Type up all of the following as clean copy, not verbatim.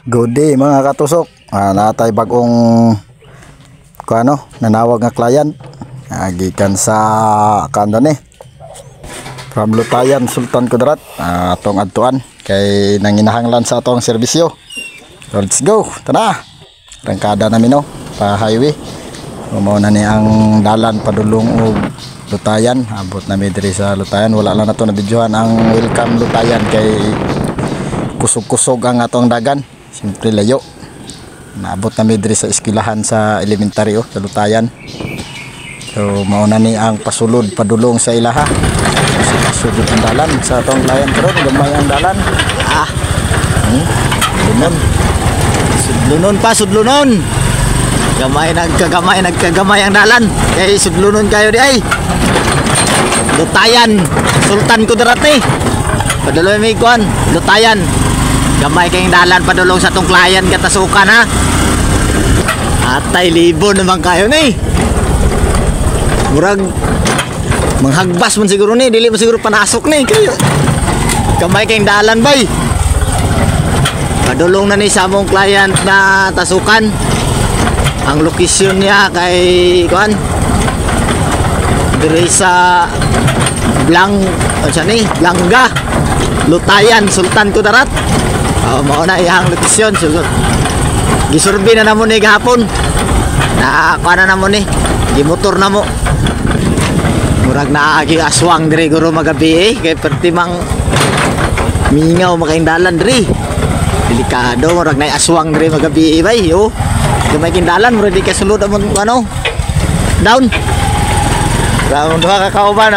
Good day mga katusok. Natay bagong nanawag nga client. Gikan sa kanda ni from Lutayan, Sultan Kudarat. Atong adtuan kay nanginahanglan sa atong serbisyo. So let's go. Tara. Rangkada namin pa highway. Mao na ni ang dalan padulong og Lutayan. Abot na mi diri sa Lutayan. Wala lang nato na videohan ang welcome Lutayan kay kusog-kusog ang atong dagan. Siyempre layo. Naabot kami diri sa eskwelahan sa elementary sa Lutayan. So mauna ni ang pasulod padulong sa ilaha. Sudlod ang dalan sa atong client karon, gamay ang dalan. Sudlunon. Nagkagamay ang dalan. Kay sudlunon kayo di ay. Lutayan, Sultan Kudarat ni. Padulong mi kuan, Lutayan. Gamay kayong dalan padulong sa tong client katasukan ha. Atay libo naman kayo ni. Murag manghagbas man siguro ni, dili man siguro panasok ni kayo. Gamay kayong dalan bay. Padulong na ni sa among client na tasukan. Ang location niya kay kuan diri sa Blangga, Lutayan, Sultan Kudarat. Mao na iyang location. Gisurvey na namo ni gahapon. Kuha na namo ni. Gimotor na mo. Murag naagi aswang diri guro magabi kay perti mang mingaw makaindalan diri. Delikado murag na aswang diri magabi bay yo. Gamay kindalan murag di kasulod amon down. Round duha ka kauban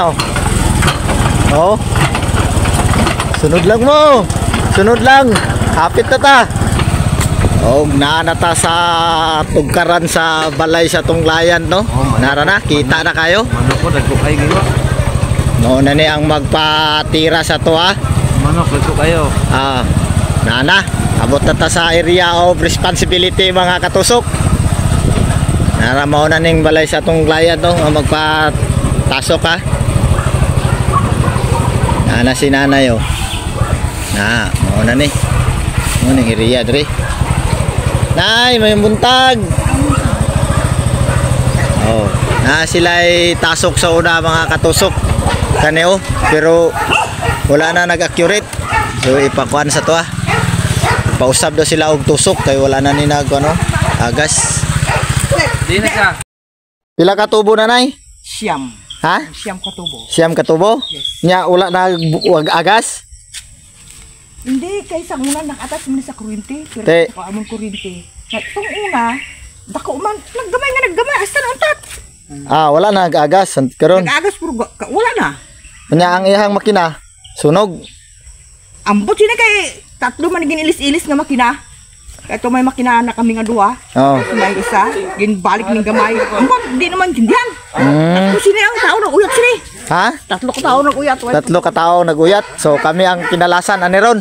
Sunod lang. Hapit na ta. Naanata sa tugkaran sa balay sa tunglayan Nara na, kita na kayo. Manok dagko kayo giwa. Na ni ang magpatira sa to Manok dagko kayo. Nana, abot na ta sa area of responsibility mga katusok. Nara mao na ning balay sa tunglayan magpatasok Nana si nanay mao na ni. Mo ning area diri. Nay, may buntag. Sila'y tasok sa una mga katusok kaneo, pero wala na nag-accurate. So ipakuan sa to pausab daw sila og tusok kay wala na ni agas. Di na ka. Pila ka tubo na nay? Siyam. Ha? Siyam katubo. Siyam ka tubo? Yes. Nya wala na agas? Hindi, kaysa muna nakatas mo sa kuryente. Pero Te. paamon kuryente. Itong una, dako man, naggamay, hasta na untat. Wala na agas karon. Nag-agas puro, wala na. Nya ang ihang makina sunog. Ambot sila kay tatlo man ginilis-ilis nga makina. Ito may makina na kami nga duha. May isa, ginbalik ng gamay. Ambot, di naman tindihan. Tatlo sila ang tao nag-uyat sila. Ha? Tatlo ka tao nag-uyat. Tatlo ka tao naguyat. So kami ang kinalasan ani ron.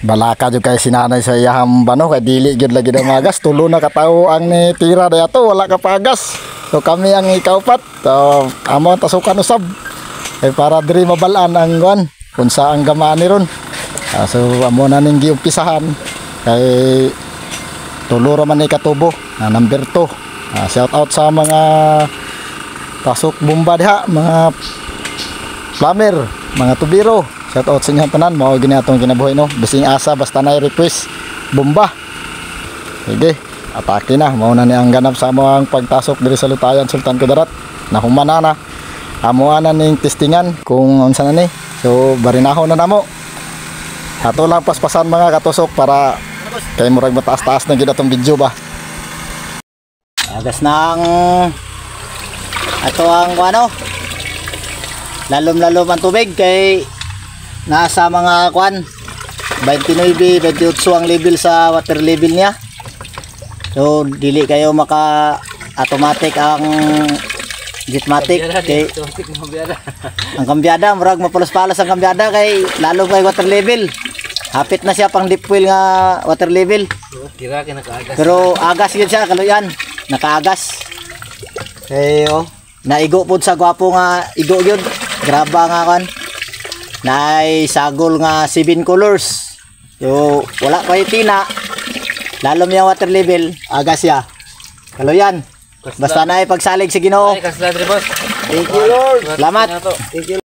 Balaka jud kay sinanay sa iyang kay dili gyud lagi na magas. Tulo na ka tawo ang ni tira dayato wala ka pagas. So kami ang ikaupat. So amo tasukan usab. Kay para diri mabalaan ang kung saan gamaan ni ron. So amo na ning giumpisahan kay tulo ra man ni katubo na number 2. Shout out sa mga tasok bomba diha, mga plumber, mga tubiro. Shout out sa inyo tanan, mao gini atong kinabuhi Bising asa basta nay request bomba. Sige, atake na. Mao na ni ang ganap sa among pagtasok diri sa Lutayan, Sultan Kudarat. Nahumana na. Amuan na ning testingan kung unsa na ni. So barinahon na namo. Ato lang paspasan mga katusok para kay murag mataas-taas na gyud atong video ba. Agas nang ato ang lalom-lalom ang tubig kay nasa mga 29, 28 ang level sa water level niya. So dili kayo maka automatic ang gitmatic kay ang kambyada murag mapulos-palos ang kambyada kay lalo kay water level. Hapit na siya pang deep well nga water level. Kira kay nakaagas. Pero agas yun siya kaluyan. Nakaagas. Naigo po sa gwapo nga igo yun. Graba nga Nay sagol nga 7 colors. So wala pa tina. lalom yung water level, aga siya. Kaluyan. Basta na ipagsalig sa Ginoo. Ay, kasla dre boss. Thank you Lord. Salamat. Thank you.